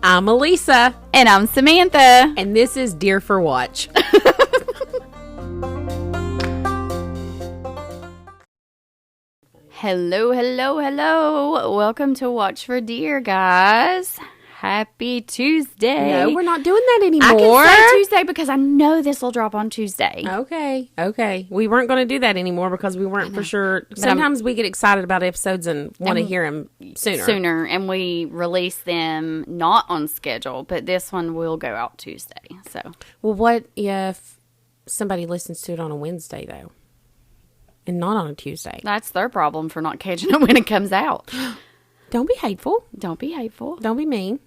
I'm Elisa. And I'm Samantha. And this is Dear for Watch. Hello. Welcome to Watch for Dear, guys. Happy Tuesday. No, we're not doing that anymore. I can say Tuesday because I know this will drop on Tuesday. Okay. We weren't going to do that anymore because we weren't for sure. Sometimes we get excited about episodes and want to hear them sooner. And we release them not on schedule, but this one will go out Tuesday. So, well, what if somebody listens to it on a Wednesday, though? And not on a Tuesday? That's their problem for not catching it when it comes out. Don't be hateful. Don't be hateful. Don't be mean.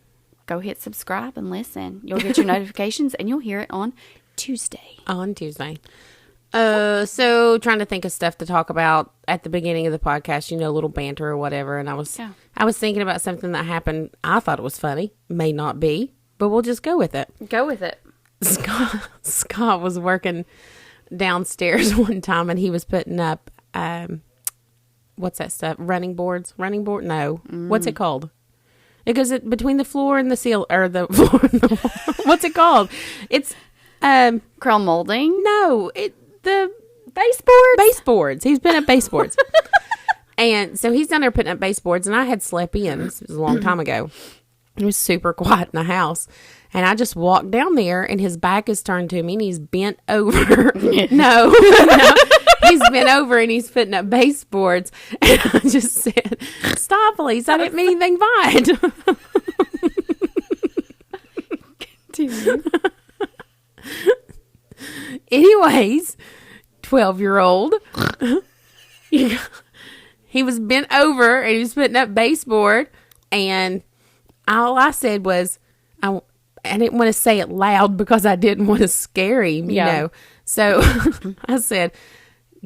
Go hit subscribe and listen. You'll get your notifications and you'll hear it on Tuesday. So trying to think of stuff to talk about at the beginning of the podcast, a little banter or whatever. And I was thinking about something that happened. I thought it was funny. May not be, but we'll just go with it. Go with it. Scott was working downstairs one time and he was putting up, what's that stuff? Running boards? No. What's it called? It goes between the floor and the seal, or the floor and the wall. What's it called? It's crown molding. No, the baseboards. He's been at baseboards, and so he's down there putting up baseboards. And I had slept in. This was a long time ago. It was super quiet in the house, and I just walked down there, and his back is turned to me, and he's bent over. No. He's bent over and he's putting up baseboards. And I just said, "Stop, please. I didn't mean anything by it." Continue. Anyways, 12-year-old. He was bent over and he was putting up baseboard. And all I said was, I didn't want to say it loud because I didn't want to scare him, you know. So I said,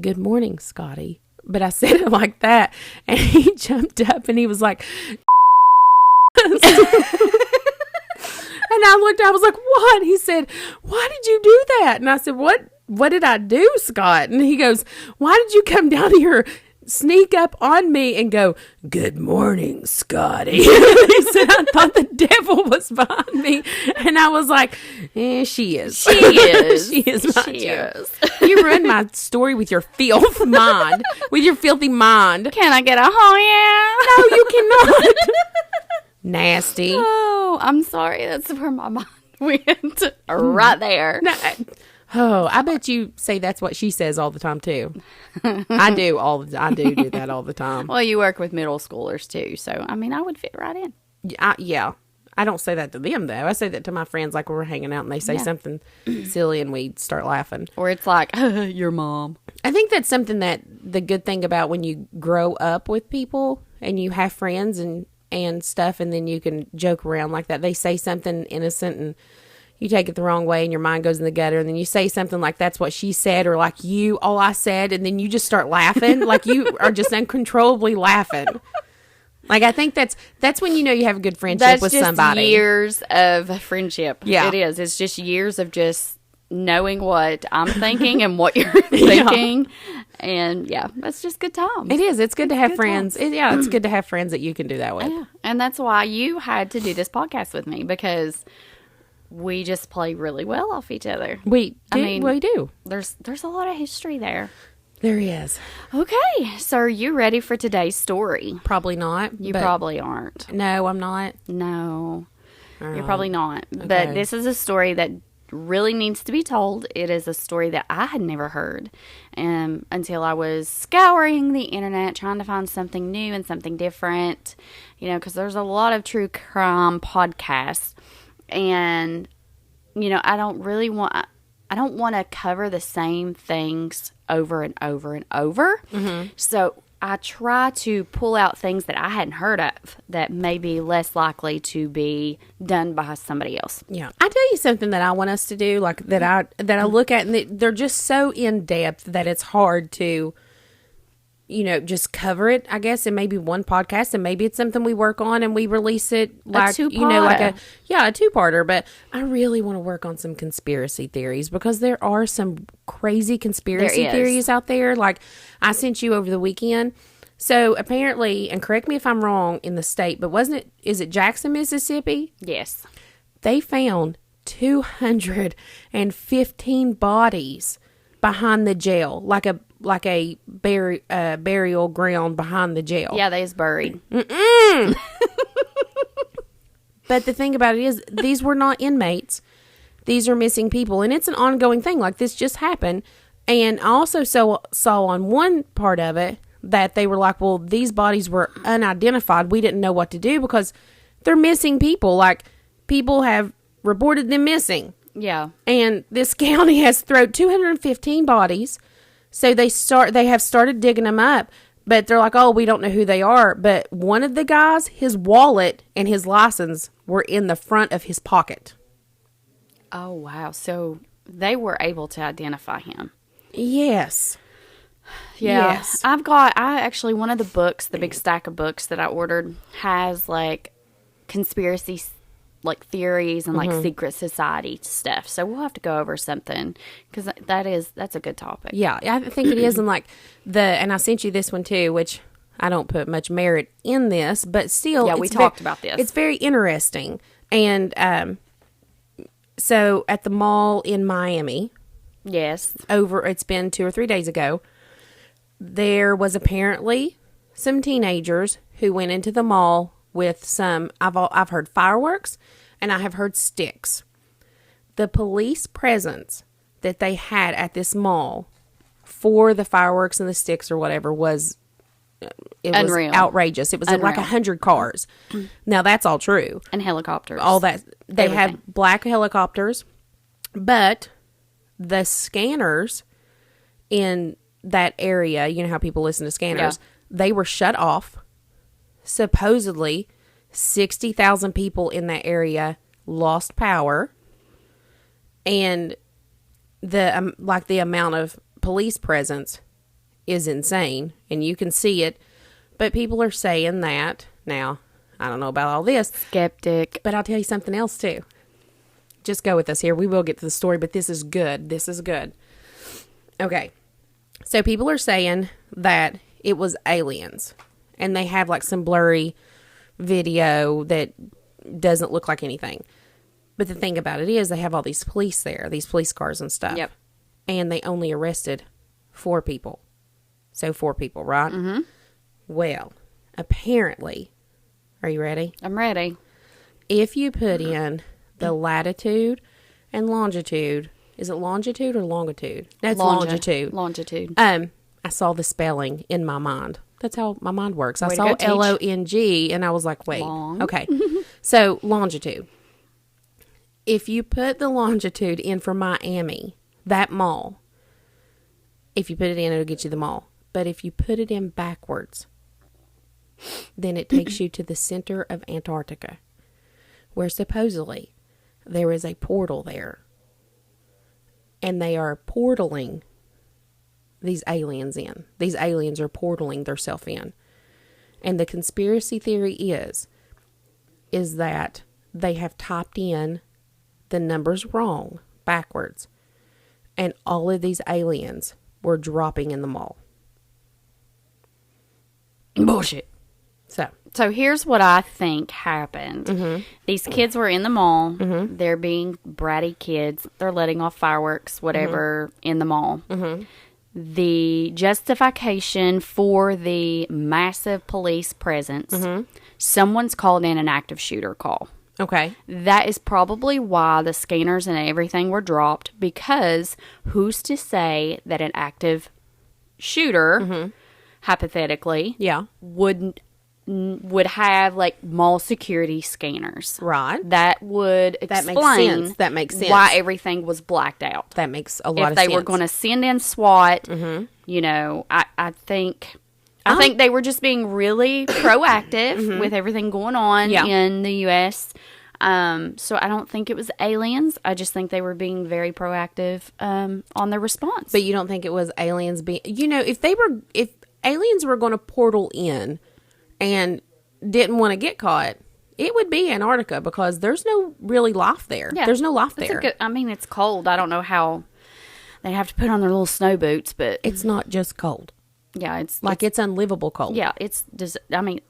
"Good morning, Scotty." But I said it like that. And he jumped up and he was like, and I looked, I was like, "What?" He said, "Why did you do that?" And I said, What did I do, Scott?" And he goes, "Why did you come down here, sneak up on me and go, 'Good morning, Scotty'?" He said, "I thought the devil was behind me." And I was like, she is. She is. She is not she you. is. You ruined my story with your filthy mind. With your filthy mind. Can I get a oh No, you cannot. Nasty. Oh, I'm sorry. That's where my mind went. Right there. No, I bet you say that's what she says all the time too. I do that all the time. Well, you work with middle schoolers too, so I mean, I would fit right in. Yeah. I don't say that to them though. I say that to my friends, like when we're hanging out and they say something silly and we start laughing. Or it's like, your mom. I think that's something that the good thing about when you grow up with people and you have friends and stuff, and then you can joke around like that. They say something innocent and you take it the wrong way and your mind goes in the gutter, and then you say something like, "That's what she said," or like all I said, and then you just start laughing. Like you are just uncontrollably laughing. Like I think that's when you know you have a good friendship with somebody. That's just years of friendship. Yeah. It is. It's just years of just knowing what I'm thinking and what you're thinking. And that's just good times. It is. It's good to have friends. It's good to have friends that you can do that with. Yeah. And that's why you had to do this podcast with me, because we just play really well off each other. We do. There's a lot of history there. There is. Okay. So are you ready for today's story? Probably not. You probably aren't. No, I'm not. No. All You're probably not. Okay. But this is a story that really needs to be told. It is a story that I had never heard until I was scouring the internet trying to find something new and something different, because there's a lot of true crime podcasts, and I don't want to cover the same things over and over and over. Mm-hmm. So I try to pull out things that I hadn't heard of that may be less likely to be done by somebody else. Yeah. I tell you something that I want us to do, like that I look at, and they're just so in depth that it's hard to, just cover it, I guess, in maybe one podcast, and maybe it's something we work on and we release it like, a two-parter. But I really want to work on some conspiracy theories, because there are some crazy conspiracy theories out there. Like I sent you over the weekend So apparently, and correct me if I'm wrong in the state, but is it Jackson, Mississippi? Yes. They found 215 bodies behind the jail, like a burial ground behind the jail. Yeah, they was buried. But the thing about it is, these were not inmates. These are missing people, and it's an ongoing thing. Like, this just happened. And I also saw on one part of it that they were like, well, these bodies were unidentified. We didn't know what to do because they're missing people. Like, people have reported them missing. Yeah. And this county has thrown 215 bodies. So they have started digging them up. But they're like, oh, we don't know who they are. But one of the guys, his wallet and his license were in the front of his pocket. Oh, wow. So they were able to identify him. Yes. Yeah. Yes. One of the books, the big stack of books that I ordered has like conspiracy like theories and like secret society stuff. So we'll have to go over something because that's a good topic. Yeah, I think it is. And like and I sent you this one too, which I don't put much merit in this, but still. Yeah, we talked about this. It's very interesting. And so at the mall in Miami. Yes. It's been 2 or 3 days ago. There was apparently some teenagers who went into the mall with some, I've heard fireworks, and I have heard sticks. The police presence that they had at this mall for the fireworks and the sticks or whatever was Unreal. Outrageous. It was like 100 cars. Now that's all true. And helicopters. All that. They Everything. had black helicopters, but the scanners in that area, you know how people listen to scanners, they were shut off. Supposedly 60,000 people in that area lost power, and the amount of police presence is insane, and you can see it. But people are saying that now. I don't know about all this, skeptic, but I'll tell you something else too. Just go with us here. We will get to the story, but this is good. This is good. Okay. So people are saying that it was aliens, and they have like some blurry video that doesn't look like anything. But the thing about it is they have all these police there, these police cars and stuff. Yep. And they only arrested 4 people. So 4 people, right? Mm-hmm. Well, apparently, are you ready? I'm ready. If you put in the latitude and longitude, is it longitude or longitude? No, it's longitude. Longitude. I saw the spelling in my mind. That's how my mind works. I saw Way to go, Long, and I was like, wait. Long. Okay. So, longitude. If you put the longitude in for Miami, that mall, if you put it in, it'll get you the mall. But if you put it in backwards, then it takes you to the center of Antarctica, where supposedly there is a portal there. And they are portaling these aliens in. These aliens are portaling themselves in. And the conspiracy theory is that they have typed in the numbers wrong, backwards. And all of these aliens were dropping in the mall. Bullshit. So here's what I think happened. Mm-hmm. These kids were in the mall. Mm-hmm. They're being bratty kids. They're letting off fireworks, whatever, in the mall. Mm-hmm. The justification for the massive police presence, someone's called in an active shooter call. Okay. That is probably why the scanners and everything were dropped, because who's to say that an active shooter, hypothetically, would have like mall security scanners. Right. That would explain That makes sense. why everything was blacked out. That makes a lot of sense. If they were going to send in SWAT, you know, I think they were just being really proactive with everything going on in the U.S. So I don't think it was aliens. I just think they were being very proactive on their response. But you don't think it was aliens being... You know, if aliens were going to portal in and didn't want to get caught, it would be Antarctica, because there's no really life there. Yeah, there's no life there. It's cold. I don't know how they have to put on their little snow boots, but... It's not just cold. Yeah, it's unlivable cold. Yeah, I mean,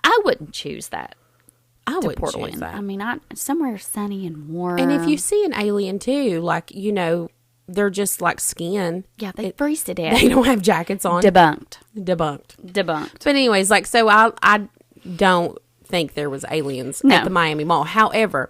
I wouldn't choose that. I to wouldn't Portland. choose that. I mean, somewhere sunny and warm. And if you see an alien too, like, they're just like skin. Yeah, they freeze to death. They don't have jackets on. Debunked. But anyways, like, so I don't think there was aliens at the Miami Mall. However,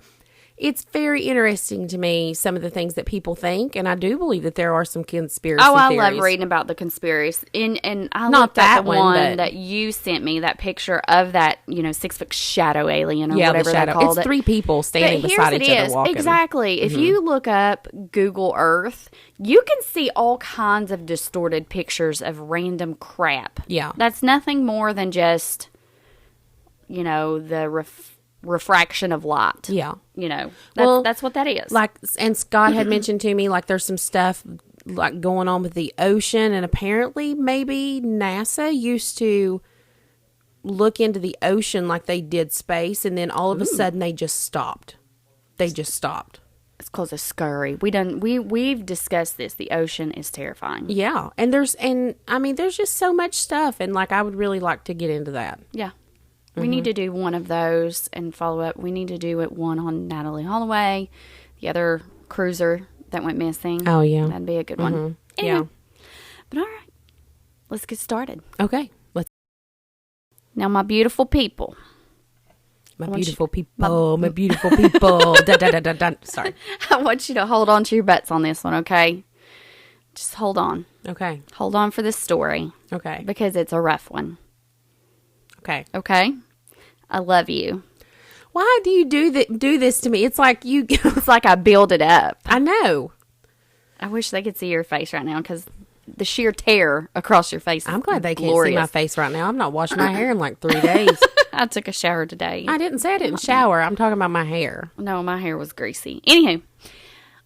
it's very interesting to me, some of the things that people think, and I do believe that there are some conspiracy theories. I love reading about the conspiracy. And I Not looked that at the one that you sent me, that picture of that, 6-foot shadow alien or whatever the shadow. they called it's it. 3 people standing beside each other walking. Exactly. If you look up Google Earth, you can see all kinds of distorted pictures of random crap. Yeah. That's nothing more than just, the refraction of light. Yeah. That's what that is. Like, and Scott had mentioned to me, like, there's some stuff like going on with the ocean, and apparently maybe NASA used to look into the ocean like they did space, and then all of a sudden they just stopped. It's called a scurry. We've discussed this. The ocean is terrifying. Yeah. And there's just so much stuff, and like, I would really like to get into that. Yeah. We need to do one of those and follow up. We need to do one on Natalie Holloway, the other cruiser that went missing. Oh, yeah. That'd be a good one. Anyway, but all right, let's get started. Okay. Now, my beautiful people. My beautiful people. Da, da, da, da, da. Sorry. I want you to hold on to your butts on this one, okay? Just hold on. Okay. Hold on for this story. Okay. Because it's a rough one. Okay. Okay? I love you. Why do you do this to me? It's like you... It's like I build it up. I know. I wish they could see your face right now because the sheer tear across your face I'm glad they glorious. can't see my face right now. I'm not washing my hair in like 3 days. I took a shower today. I didn't say I didn't shower. I'm talking about my hair. No, my hair was greasy. Anywho.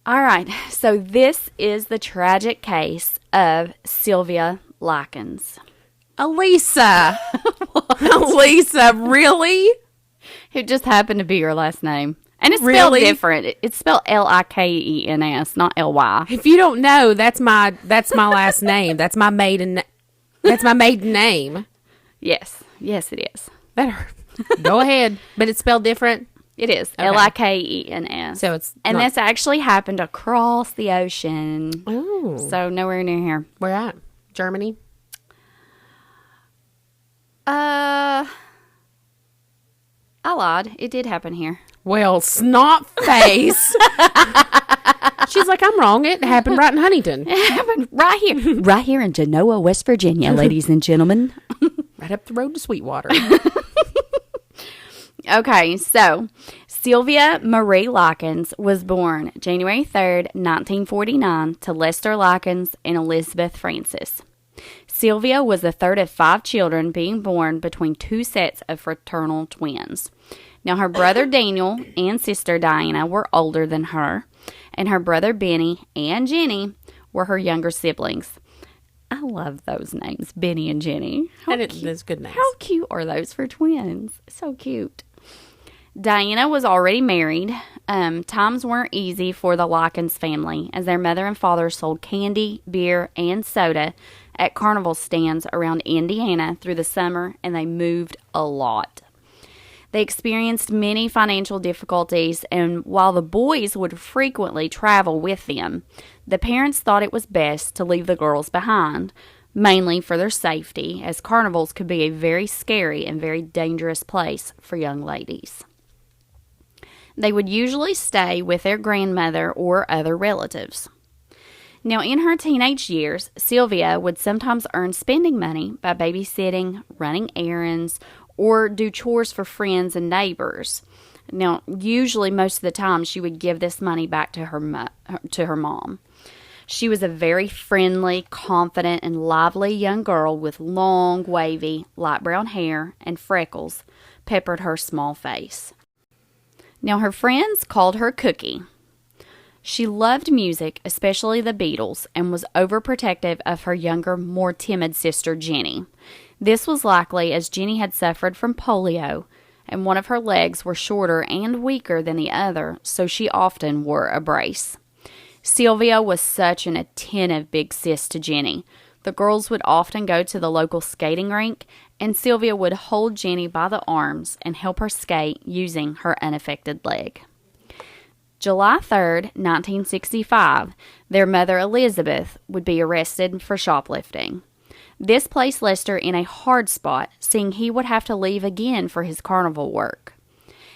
All right. So this is the tragic case of Sylvia Likens. Elisa. Elisa, really? It just happened to be your last name. And it's spelled Really? different. It's spelled Likens, not Ly. If you don't know, that's my last name. That's my maiden name. Yes. Yes, it is. Better. Go ahead. But it's spelled different? It is. Okay. Likens. So it's And not- this actually happened across the ocean. Oh. So nowhere near here. Where at? Germany? I lied. It did happen here. Well, snot face. She's like, I'm wrong. It happened right in Huntington. It happened right here. Right here in Genoa, West Virginia, ladies and gentlemen. Right up the road to Sweetwater. Okay, so Sylvia Marie Likens was born January 3rd, 1949 to Lester Likens and Elizabeth Francis. Sylvia was the third of 5 children being born between 2 sets of fraternal twins. Now, her brother Daniel and sister Diana were older than her, and her brother Benny and Jenny were her younger siblings. I love those names, Benny and Jenny. That's good names. How cute are those for twins? So cute. Diana was already married. Times weren't easy for the Likens family, as their mother and father sold candy, beer, and soda at carnival stands around Indiana through the summer, and they moved a lot. They experienced many financial difficulties, and while the boys would frequently travel with them, the parents thought it was best to leave the girls behind, mainly for their safety, as carnivals could be a very scary and very dangerous place for young ladies. They would usually stay with their grandmother or other relatives. Now, in her teenage years, Sylvia would sometimes earn spending money by babysitting, running errands, or do chores for friends and neighbors. Now, usually most of the time, she would give this money back to her mom. She was a very friendly, confident, and lively young girl with long, wavy, light brown hair and freckles peppered her small face. Now, her friends called her Cookie. She loved music, especially the Beatles, and was overprotective of her younger, more timid sister, Jenny. This was likely as Jenny had suffered from polio, and one of her legs were shorter and weaker than the other, so she often wore a brace. Sylvia was such an attentive big sis to Jenny. The girls would often go to the local skating rink, and Sylvia would hold Jenny by the arms and help her skate using her unaffected leg. July 3rd, 1965, their mother Elizabeth would be arrested for shoplifting. This placed Lester in a hard spot, seeing he would have to leave again for his carnival work.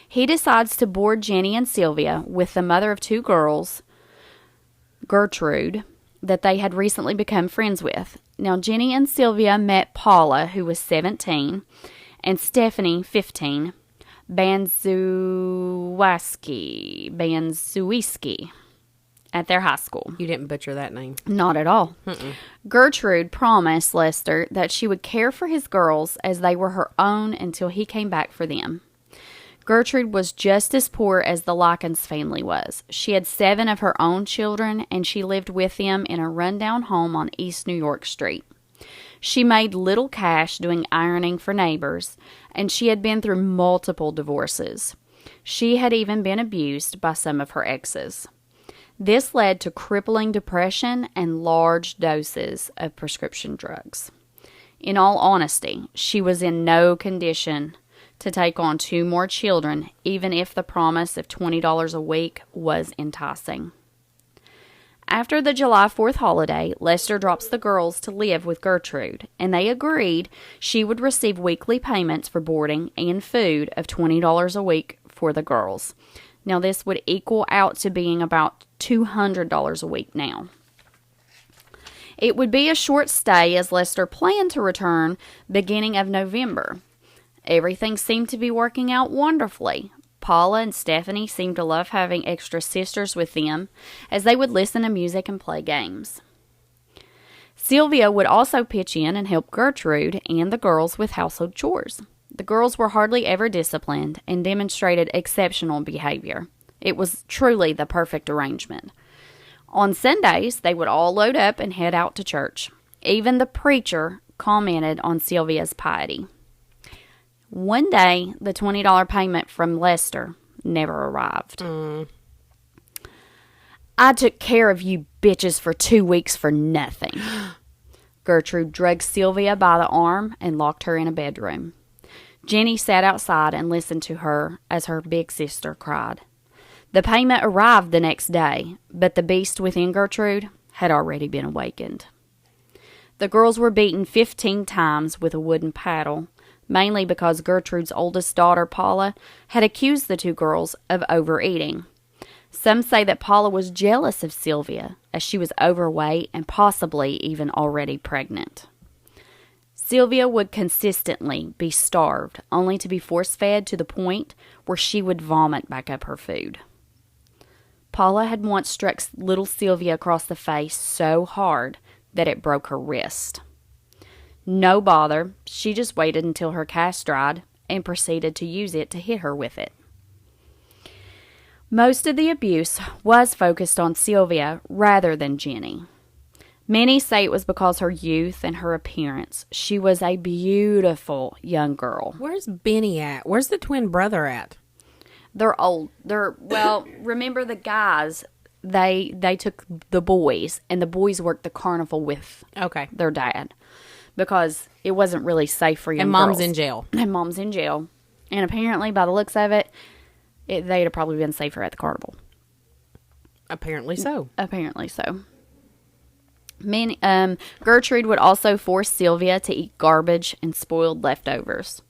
He decides to board Jenny and Sylvia with the mother of two girls, Gertrude, that they had recently become friends with. Now, Jenny and Sylvia met Paula, who was 17, and Stephanie, 15, Banzuiski at their high school. You didn't butcher that name. Not at all. Gertrude promised Lester that she would care for his girls as they were her own until he came back for them. Gertrude was just as poor as the Likens family was. She had 7 of her own children, and she lived with them in a rundown home on East New York Street. She made little cash doing ironing for neighbors, and she had been through multiple divorces. She had even been abused by some of her exes. This led to crippling depression and large doses of prescription drugs. In all honesty, she was in no condition to take on 2 more children, even if the promise of $20 a week was enticing. After the July 4th holiday, Lester drops the girls to live with Gertrude, and they agreed she would receive weekly payments for boarding and food of $20 a week for the girls. Now, this would equal out to being about $200 a week now. It would be a short stay as Lester planned to return beginning of November. Everything seemed to be working out wonderfully. Paula and Stephanie seemed to love having extra sisters with them, as they would listen to music and play games. Sylvia would also pitch in and help Gertrude and the girls with household chores. The girls were hardly ever disciplined and demonstrated exceptional behavior. It was truly the perfect arrangement. On Sundays, they would all load up and head out to church. Even the preacher commented on Sylvia's piety. One day, the $20 payment from Lester never arrived. I took care of you bitches for 2 weeks for nothing. Gertrude dragged Sylvia by the arm and locked her in a bedroom. Jenny sat outside and listened to her as her big sister cried. The payment arrived the next day, but the beast within Gertrude had already been awakened. The girls were beaten 15 times with a wooden paddle, mainly because Gertrude's oldest daughter, Paula, had accused the 2 girls of overeating. Some say that Paula was jealous of Sylvia, as she was overweight and possibly even already pregnant. Sylvia would consistently be starved, only to be force-fed to the point where she would vomit back up her food. Paula had once struck little Sylvia across the face so hard that it broke her wrist. No bother, she just waited until her cast dried and proceeded to use it to hit her with it. Most of the abuse was focused on Sylvia rather than Jenny. Many say it was because her youth and her appearance. She was a beautiful young girl. Where's Benny at? Where's the twin brother at? They're old. Remember the guys, they took the boys, and the boys worked the carnival with their dad. Because it wasn't really safe for young girls. And Mom's in jail. And Mom's in jail. And apparently, by the looks of it, they'd have probably been safer at the carnival. Apparently so. Apparently so. Gertrude would also force Sylvia to eat garbage and spoiled leftovers.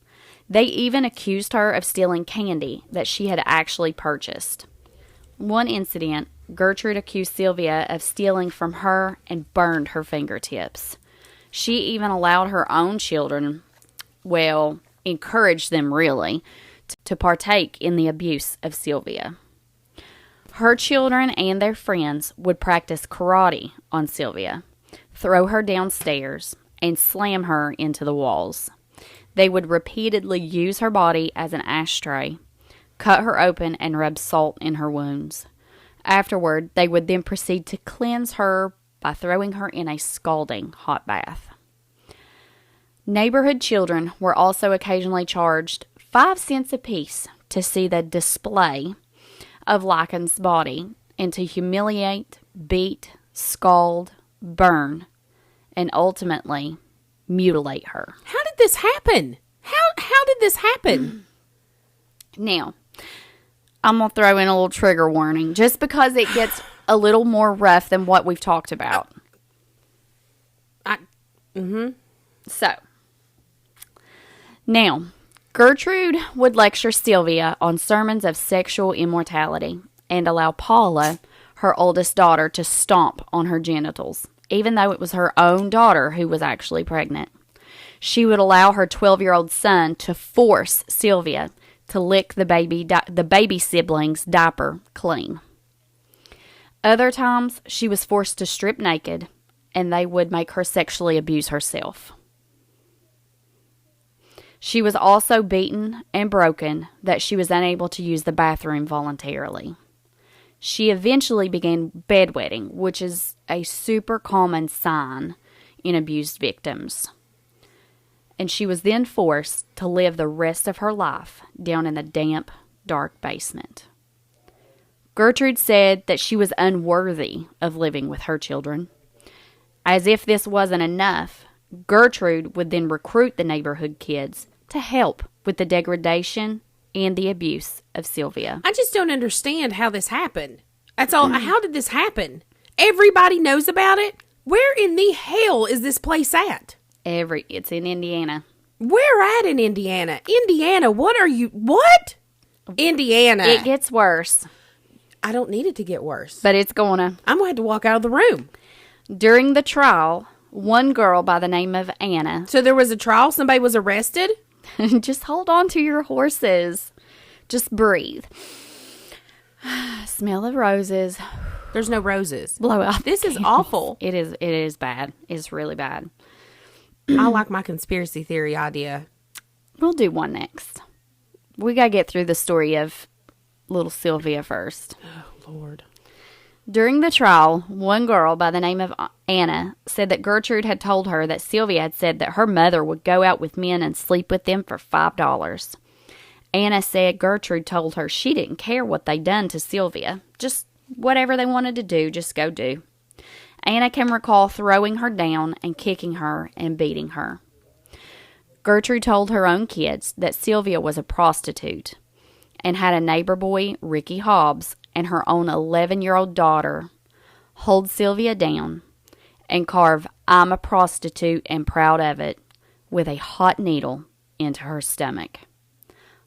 They even accused her of stealing candy that she had actually purchased. One incident, Gertrude accused Sylvia of stealing from her and burned her fingertips. She even allowed her own children, encouraged them really, to partake in the abuse of Sylvia. Her children and their friends would practice karate on Sylvia, throw her downstairs, and slam her into the walls. They would repeatedly use her body as an ashtray, cut her open, and rub salt in her wounds. Afterward, they would then proceed to cleanse her by throwing her in a scalding hot bath. Neighborhood children were also occasionally charged 5 cents apiece to see the display of Likens' body and to humiliate, beat, scald, burn, and ultimately mutilate her. How did this happen? How did this happen? Now, I'm going to throw in a little trigger warning just because it gets a little more rough than what we've talked about. So, now, Gertrude would lecture Sylvia on sermons of sexual immortality and allow Paula, her oldest daughter, to stomp on her genitals, even though it was her own daughter who was actually pregnant. She would allow her 12-year-old son to force Sylvia to lick the baby sibling's diaper clean. Other times, she was forced to strip naked, and they would make her sexually abuse herself. She was also beaten and broken that she was unable to use the bathroom voluntarily. She eventually began bedwetting, which is a super common sign in abused victims. And she was then forced to live the rest of her life down in the damp, dark basement. Gertrude said that she was unworthy of living with her children. As if this wasn't enough, Gertrude would then recruit the neighborhood kids to help with the degradation and the abuse of Sylvia. I just don't understand how this happened. That's all. How did this happen? Everybody knows about it. Where in the hell is this place at? It's in Indiana. Where at in Indiana? Indiana, what? Indiana. It gets worse. I don't need it to get worse. But it's gonna. I'm going to have to walk out of the room. During the trial, one girl by the name of Anna. So there was a trial? Somebody was arrested? Just hold on to your horses. Just breathe. Smell the roses. There's no roses. Blow out. This is awful. It is bad. It's really bad. I like my conspiracy theory idea. We'll do one next. We got to get through the story of little Sylvia first. Oh, Lord. During the trial, one girl by the name of Anna said that Gertrude had told her that Sylvia had said that her mother would go out with men and sleep with them for $5. Anna said Gertrude told her she didn't care what they'd done to Sylvia. Just whatever they wanted to do, just go do. Anna can recall throwing her down and kicking her and beating her. Gertrude told her own kids that Sylvia was a prostitute and had a neighbor boy, Ricky Hobbs, and her own 11-year-old daughter hold Sylvia down and carve "I'm a prostitute and proud of it" with a hot needle into her stomach.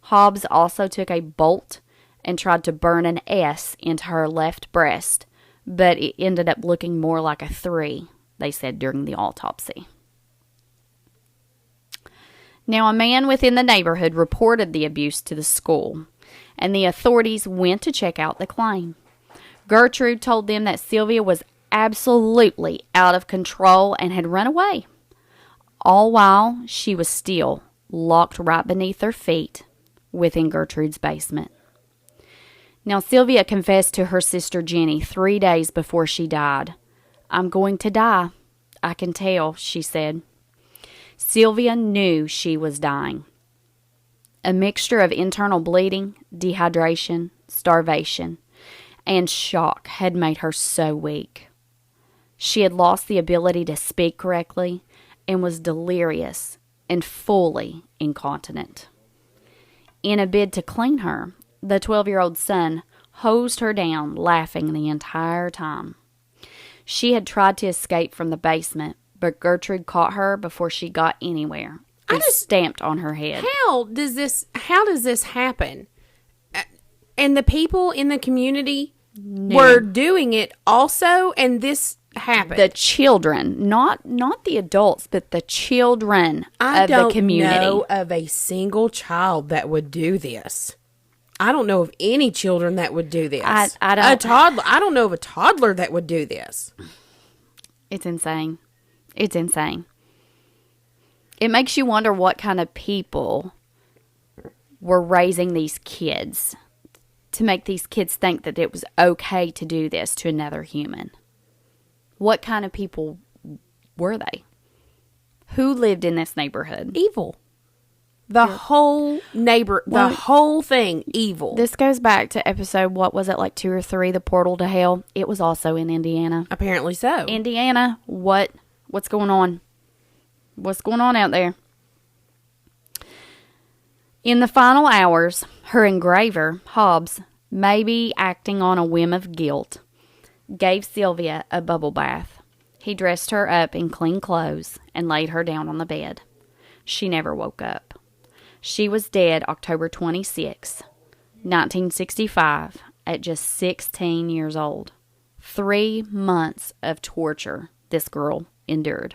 Hobbs also took a bolt and tried to burn an S into her left breast, but it ended up looking more like a 3, they said during the autopsy. Now, a man within the neighborhood reported the abuse to the school, and the authorities went to check out the claim. Gertrude told them that Sylvia was absolutely out of control and had run away, all while she was still locked right beneath their feet within Gertrude's basement. Now, Sylvia confessed to her sister Jenny 3 days before she died. "I'm going to die. I can tell," she said. Sylvia knew she was dying. A mixture of internal bleeding, dehydration, starvation, and shock had made her so weak. She had lost the ability to speak correctly and was delirious and fully incontinent. In a bid to clean her, the 12-year-old son hosed her down, laughing the entire time. She had tried to escape from the basement, but Gertrude caught her before she got anywhere and stamped on her head. How does this happen? And the people in the community were doing it also, and this happened. The children, not the adults, but the children of the community. I don't know of a single child that would do this. I don't know of any children that would do this. I don't know of a toddler that would do this. It's insane. It's insane. It makes you wonder what kind of people were raising these kids to make these kids think that it was okay to do this to another human. What kind of people were they? Who lived in this neighborhood? Evil. The whole thing, evil. This goes back to episode, what was it, like 2 or 3, The Portal to Hell? It was also in Indiana. Apparently so. Indiana, what What's going on? What's going on out there? In the final hours, her engraver, Hobbs, maybe acting on a whim of guilt, gave Sylvia a bubble bath. He dressed her up in clean clothes and laid her down on the bed. She never woke up. She was dead October 26, 1965, at just 16 years old. 3 months of torture this girl endured.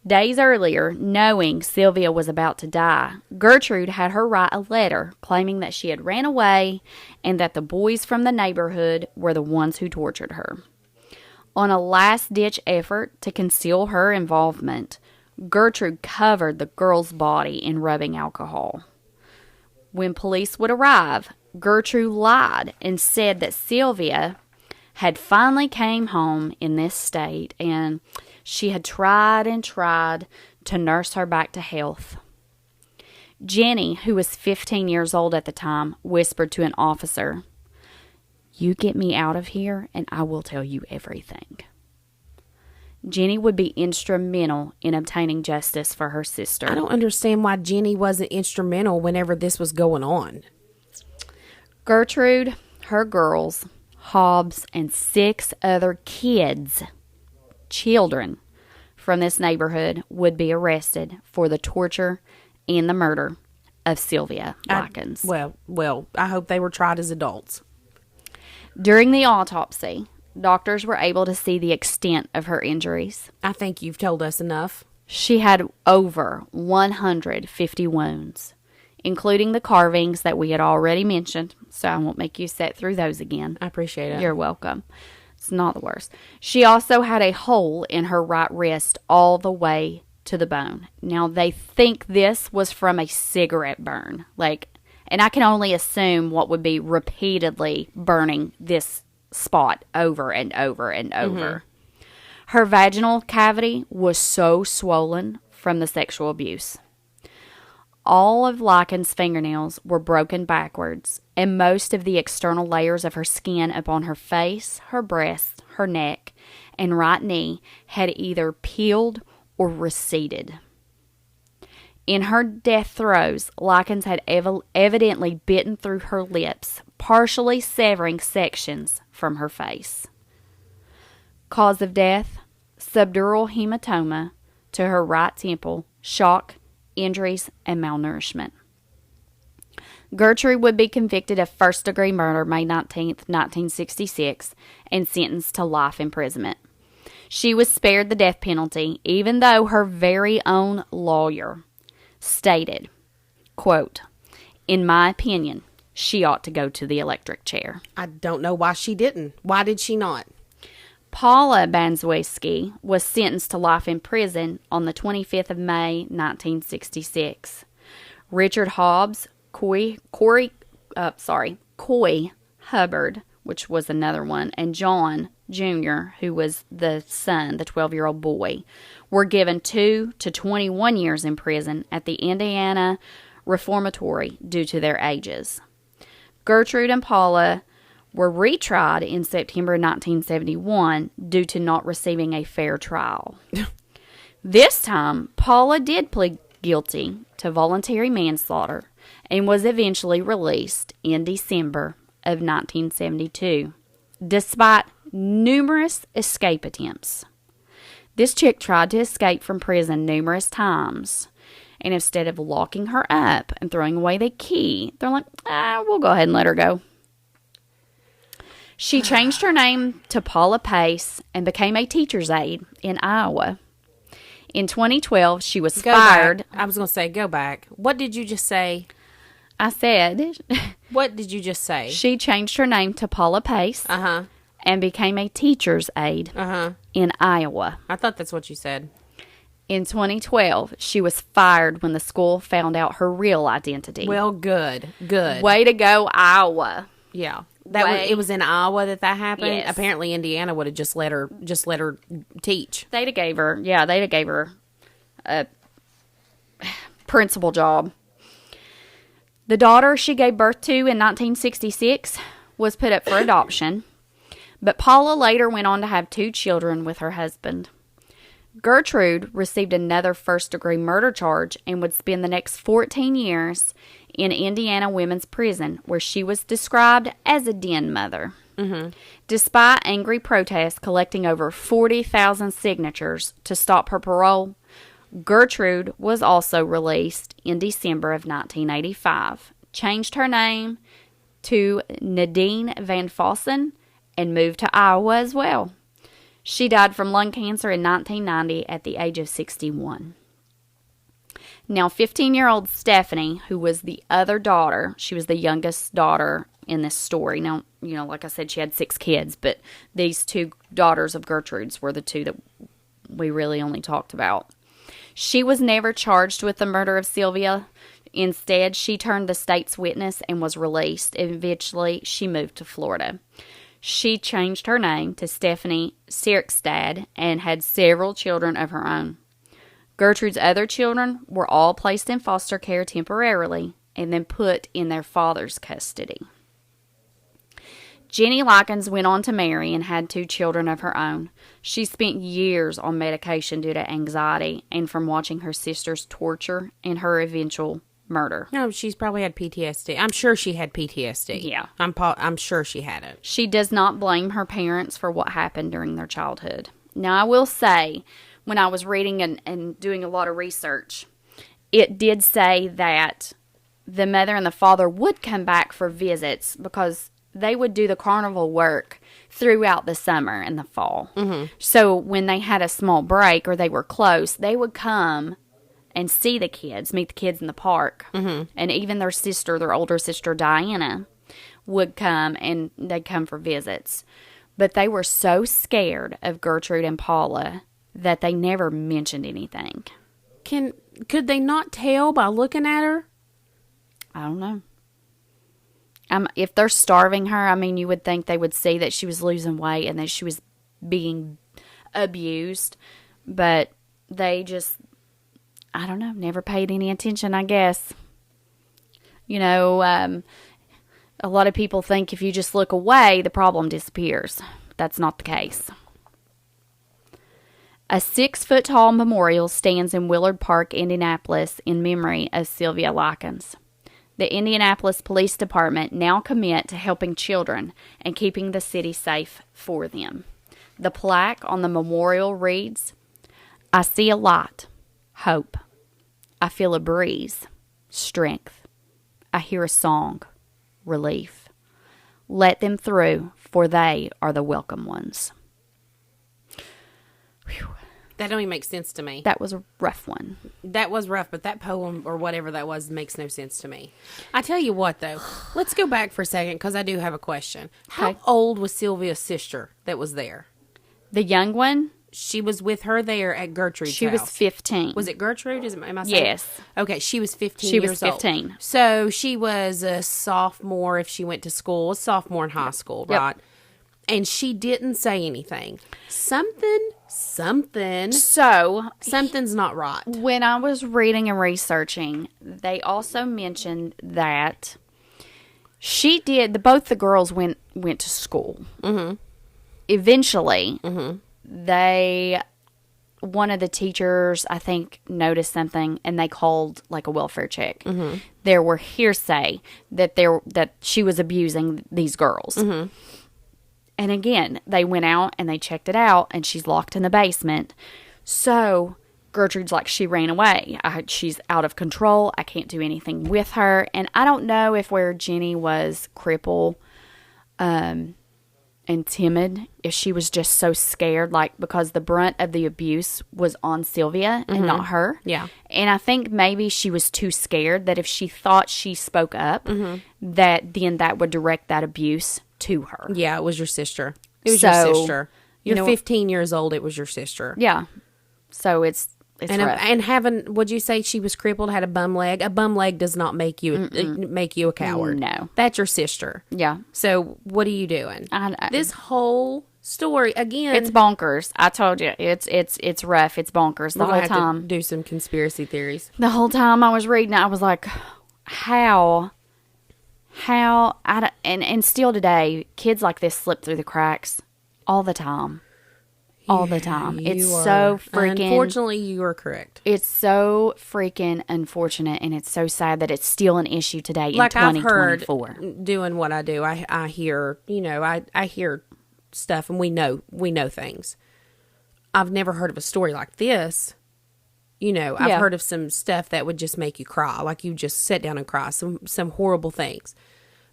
Days earlier, knowing Sylvia was about to die, Gertrude had her write a letter claiming that she had ran away and that the boys from the neighborhood were the ones who tortured her. On a last-ditch effort to conceal her involvement, Gertrude covered the girl's body in rubbing alcohol. When police would arrive, Gertrude lied and said that Sylvia had finally came home in this state and she had tried and tried to nurse her back to health. Jenny, who was 15 years old at the time, whispered to an officer, "You get me out of here and I will tell you everything." Jenny would be instrumental in obtaining justice for her sister. I don't understand why Jenny wasn't instrumental whenever this was going on. Gertrude, her girls, Hobbs, and 6 other children from this neighborhood would be arrested for the torture and the murder of Sylvia Likens. Well, I hope they were tried as adults. During the autopsy, doctors were able to see the extent of her injuries. I think you've told us enough. She had over 150 wounds, including the carvings that we had already mentioned, so I won't make you sit through those again. I appreciate it. You're welcome. It's not the worst. She also had a hole in her right wrist all the way to the bone. Now, they think this was from a cigarette burn. And I can only assume what would be repeatedly burning this spot over and over and over. Her vaginal cavity was so swollen from the sexual abuse. All of Likens' fingernails were broken backwards, and most of the external layers of her skin upon her face, her breast, her neck, and right knee had either peeled or receded. In her death throes, Likens had evidently bitten through her lips, partially severing sections from her face. Cause of death: subdural hematoma to her right temple, shock, injuries, and malnourishment. Gertrude would be convicted of first-degree murder May 19th, 1966, and sentenced to life imprisonment. She was spared the death penalty, even though her very own lawyer stated, quote, "In my opinion, she ought to go to the electric chair." I don't know why she didn't. Why did she not? Paula Banzweski was sentenced to life in prison on the 25th of May, 1966. Richard Hobbs, Coy Hubbard, which was another one, and John Jr., who was the son, the 12-year-old boy, were given 2 to 21 years in prison at the Indiana Reformatory due to their ages. Gertrude and Paula were retried in September 1971 due to not receiving a fair trial. This time, Paula did plead guilty to voluntary manslaughter and was eventually released in December of 1972, despite numerous escape attempts. This chick tried to escape from prison numerous times, and instead of locking her up and throwing away the key, they're like, we'll go ahead and let her go. She changed her name to Paula Pace and became a teacher's aide in Iowa. In 2012, she was fired. I was going to say, go back. What did you just say? I said. What did you just say? She changed her name to Paula Pace and became a teacher's aide in Iowa. I thought that's what you said. In 2012, she was fired when the school found out her real identity. Well, good. Way to go, Iowa. Yeah. It was in Iowa that happened. Yes. Apparently Indiana would have just let her teach. They'd have gave her a principal job. The daughter she gave birth to in 1966 was put up for adoption, but Paula later went on to have 2 children with her husband. Gertrude received another first-degree murder charge and would spend the next 14 years in Indiana Women's Prison, where she was described as a den mother. Despite angry protests collecting over 40,000 signatures to stop her parole, Gertrude was also released in December of 1985, changed her name to Nadine Van Fossen, and moved to Iowa as well. She died from lung cancer in 1990 at the age of 61. Now, 15-year-old Stephanie, who was the other daughter, she was the youngest daughter in this story. Now, like I said, she had 6 kids, but these 2 daughters of Gertrude's were the 2 that we really only talked about. She was never charged with the murder of Sylvia. Instead, she turned the state's witness and was released. Eventually, she moved to Florida. She changed her name to Stephanie Sierkstad and had several children of her own. Gertrude's other children were all placed in foster care temporarily and then put in their father's custody. Jenny Likens went on to marry and had 2 children of her own. She spent years on medication due to anxiety and from watching her sister's torture and her eventual murder. No, she's probably had PTSD. I'm sure she had PTSD. Yeah. I'm sure she had it. She does not blame her parents for what happened during their childhood. Now, I will say, when I was reading and doing a lot of research, it did say that the mother and the father would come back for visits because they would do the carnival work throughout the summer and the fall. So when they had a small break or they were close, they would come and see the kids, meet the kids in the park. And even their sister, their older sister Diana, would come and they'd come for visits. But they were so scared of Gertrude and Paula that they never mentioned anything. Could they not tell by looking at her? I don't know. If they're starving her, I mean, you would think they would see that she was losing weight and that she was being abused. But they just, I don't know, never paid any attention, I guess. A lot of people think if you just look away, the problem disappears. That's not the case. A 6-foot-tall memorial stands in Willard Park, Indianapolis, in memory of Sylvia Likens. The Indianapolis Police Department now commit to helping children and keeping the city safe for them. The plaque on the memorial reads, "I see a light, hope. I feel a breeze, strength. I hear a song, relief. Let them through, for they are the welcome ones." Whew. That don't even make sense to me. That was a rough one. That was rough, but that poem or whatever that was makes no sense to me. I tell you what, though. Let's go back for a second because I do have a question. How old was Sylvia's sister that was there? The young one? She was with her there at Gertrude's She house. was 15. Was it Gertrude? Am I saying? Yes. Okay, she was 15 She years was old. 15. So she was a sophomore if she went to school, a sophomore in high school, right? And she didn't say anything. Something's not right. When I was reading and researching, they also mentioned that both the girls went to school. Mm-hmm. Eventually, one of the teachers, I think, noticed something, and they called like a welfare check. Mm-hmm. There were hearsay that she was abusing these girls. Mm-hmm. And again, they went out and they checked it out, and she's locked in the basement. So Gertrude's like, she ran away. She's out of control. I can't do anything with her. And I don't know if where Jenny was crippled and timid, if she was just so scared, like because the brunt of the abuse was on Sylvia and not her. Yeah. And I think maybe she was too scared that if she thought she spoke up, that then that would direct that abuse to her. Yeah, it was your sister. It was your sister. You're 15 years old. It was your sister. Yeah. So it's rough. And having, would you say she was crippled, had a bum leg? A bum leg does not make you a coward. No. That's your sister. Yeah. So what are you doing? This whole story, again. It's bonkers. I told you. It's rough. It's bonkers the whole time. To do some conspiracy theories. The whole time I was reading it, I was like, how, and still today, kids like this slip through the cracks all the time. all the time. It's You so are. freaking... Unfortunately, you are correct. It's so freaking unfortunate, and it's so sad that it's still an issue today Like in I've 2024. heard doing what I do, I hear, I hear stuff, and we know things. I've never heard of a story like this. I've heard of some stuff that would just make you cry, like you just sit down and cry, some horrible things,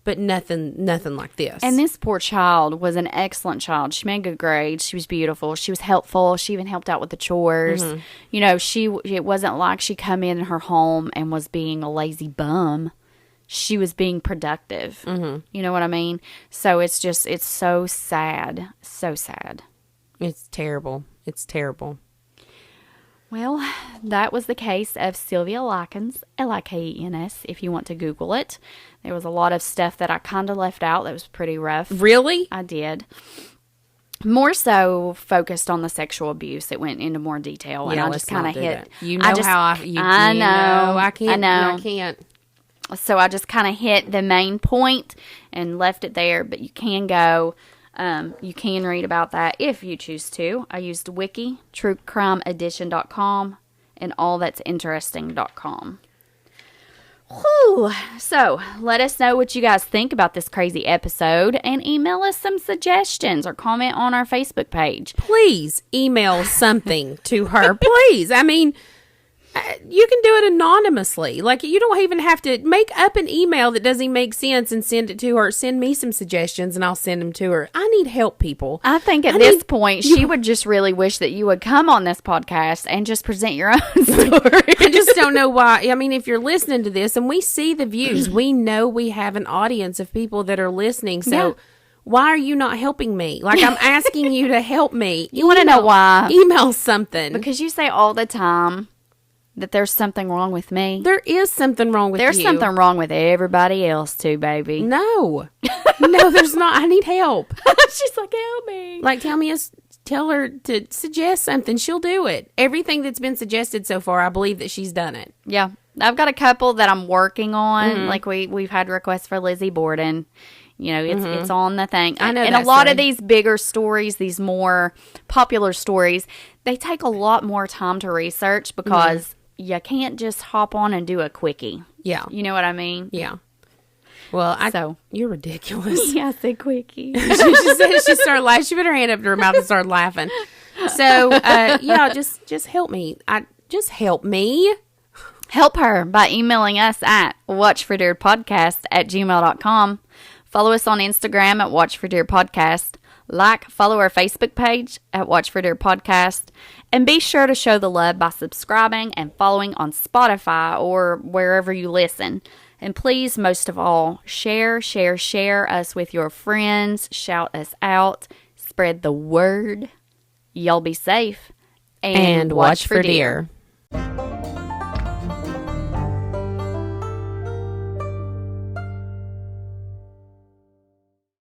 but nothing like this. And this poor child was an excellent child. She made good grades. She was beautiful. She was helpful. She even helped out with the chores. It wasn't like she come in her home and was being a lazy bum. She was being productive. You know what I mean? So it's so sad. So sad. It's terrible. It's terrible. Well, that was the case of Sylvia Likens, Likens, if you want to Google it. There was a lot of stuff that I kind of left out that was pretty rough. Really? I did. More so focused on the sexual abuse. It went into more detail, and I just kind of hit. I can't. So I just kind of hit the main point and left it there, but you can go. You can read about that if you choose to. I used Wiki, truecrimeedition.com, and allthat'sinteresting.com. Whew. So, let us know what you guys think about this crazy episode, and email us some suggestions or comment on our Facebook page. Please email something to her. Please. I mean, you can do it anonymously. Like, you don't even have to make up an email that doesn't make sense and send it to her. Send me some suggestions and I'll send them to her. I need help, people. I think at this point, she would just really wish that you would come on this podcast and just present your own story. I just don't know why. I mean, if you're listening to this and we see the views, we know we have an audience of people that are listening. So why are you not helping me? Like, I'm asking you to help me. You want to know why? Email something. Because you say all the time that there's something wrong with me. There is something wrong with you. There's something wrong with everybody else too, baby. No. No, there's not. I need help. She's like, help me. Like, tell her to suggest something. She'll do it. Everything that's been suggested so far, I believe that she's done it. Yeah. I've got a couple that I'm working on. Like, we've had requests for Lizzie Borden. It's on the thing. I know. And a lot of these bigger stories, these more popular stories, they take a lot more time to research because you can't just hop on and do a quickie. Yeah. You know what I mean? Yeah. Well, you're ridiculous. Yeah, I said quickie. She started laughing. She put her hand up to her mouth and started laughing. So, just help me. Just help me. Help her by emailing us at watchfordearpodcast@gmail.com. Follow us on Instagram at watchfordearpodcast. Follow our Facebook page at Watch for Dear Podcast, and be sure to show the love by subscribing and following on Spotify or wherever you listen. And please, most of all, share us with your friends. Shout us out. Spread the word. Y'all be safe. And watch for dear.